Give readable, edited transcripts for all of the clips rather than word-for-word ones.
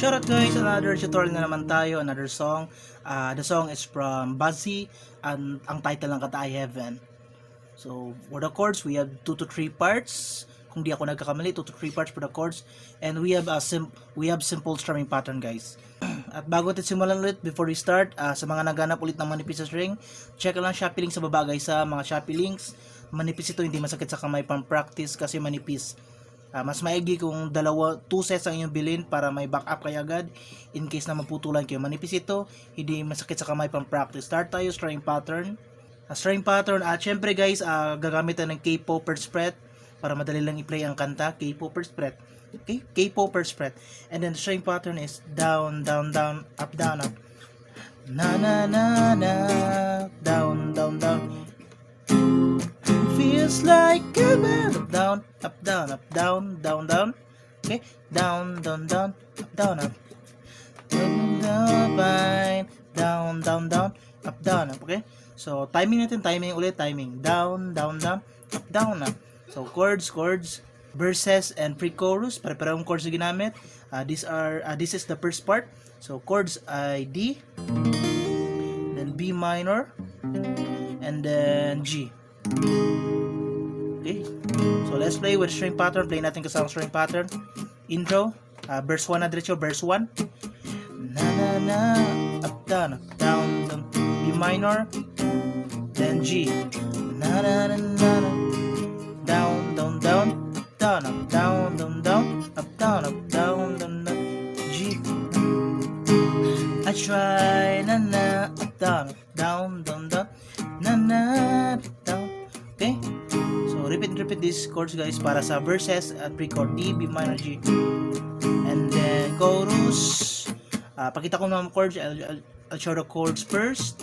Shoutout guys, another tutorial na naman tayo, another song. The song is from Bazzi and ang title ng kanta ay Heaven. So for the chords, we have 2 to 3 parts. Kung di ako nagkakamali, 2 to 3 parts for the chords. And we have simple strumming pattern guys. At bago natin simulan ulit, before we start, sa mga naghanap ulit ng manipis na string, check lang Shopee links sa baba guys, sa mga Shopee links. Manipis ito, hindi masakit sa kamay pang practice kasi manipis. Mas maigi kung 2 sets ang inyong bilhin para may backup kayo agad in case na maputulan kayo. Manipis ito, hindi masakit sa kamay pang practice. Start tayo, string pattern. String pattern, syempre guys, gagamit tayo ng K-popper spread para madali lang i-play ang kanta. K-popper spread. Okay? K-popper spread. And then the string pattern is down, down, down, up, down, up. Na na na na, down, down, down. Feels like a band. Up, down, up, down, up, down, down, down. Okay? Down, down, down, up, down, up. Down, down, down, up, down, up. Okay? So, timing natin, timing ulit, timing. Down, down, down, up, down, up. So, chords, verses, and pre-chorus. Pare-parehong chords na ginamit. This is the first part. So, chords ay D, then B minor, and then G. Okay, so let's play with string pattern. Play natin kasama string pattern. Intro, verse 1 na diretso, verse 1. Na na na, up down, down, B minor, then G. Na na na na, down, down, down, up down, up down, down, down, up down, up down, down, down, G. I try, na na, up down, down, down, down, na na, down. Okay? So, repeat these chords guys para sa verses at pre-chord D, B minor, G. And then, chorus. Pakita ko ng chords. I'll show the chords first.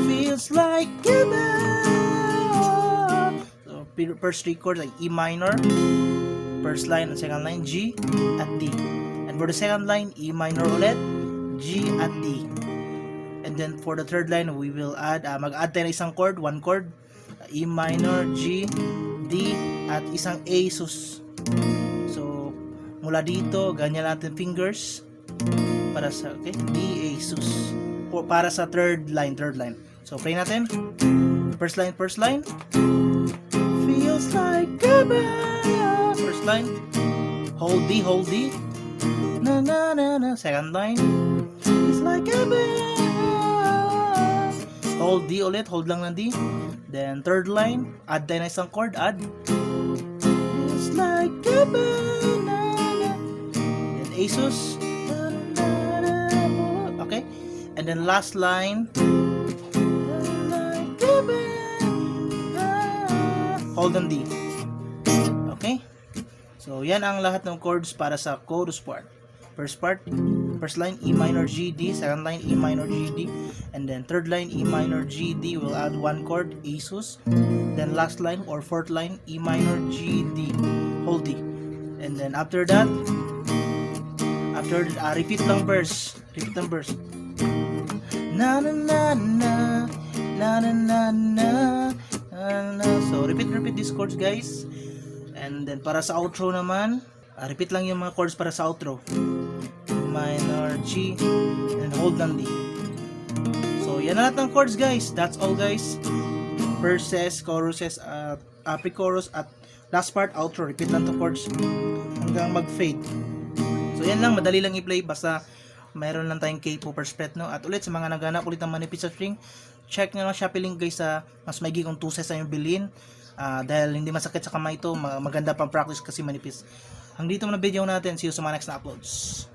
Feels like a bell. So, first 3 chords like E minor. First line and second line, G at D. And for the second line, E minor ulit, G at D. And then, for the third line, we will add, mag-add tayo ng isang chord, 1 chord. E minor, G, D, at isang A sus. So, mula dito, ganyan natin fingers para sa, okay, D, A sus. Para sa third line. So, play natin. First line. Feels like a bell. First line. Hold D. Na na na na. Second line. Feels like a bell. Hold D ulit, hold lang ng D. Then third line, add tayo na isang chord, add. It's like a banana. Then A sus. Okay. And then last line, like a banana. Hold on D. Okay. So yan ang lahat ng chords para sa chorus part. First line E minor G D, second line E minor G D, and then third line E minor G D. We'll add 1 chord A sus. Then last line or fourth line E minor G D, hold D. And then after that, repeat lang verse. Na na na na na na na na na. So repeat these chords guys. And then para sa outro naman, repeat lang yung mga chords para sa outro. Minor, G, and hold lang D. So, yan na lahat ng chords guys. That's all guys. Verses, choruses, pre-chorus, at last part, outro. Repeat lang itong chords hanggang mag-fade. So, yan lang. Madali lang i-play. Basta mayroon lang tayong K-popper spread, no? At ulit, sa mga naghanap ulit ng manipis na string, check nyo lang Shopee link guys sa mas maigi kung 2 sets na yung bilhin. Dahil hindi masakit sa kamay ito. Maganda pang practice kasi manipis. Hanggang dito muna video natin. See you sa mga next na uploads.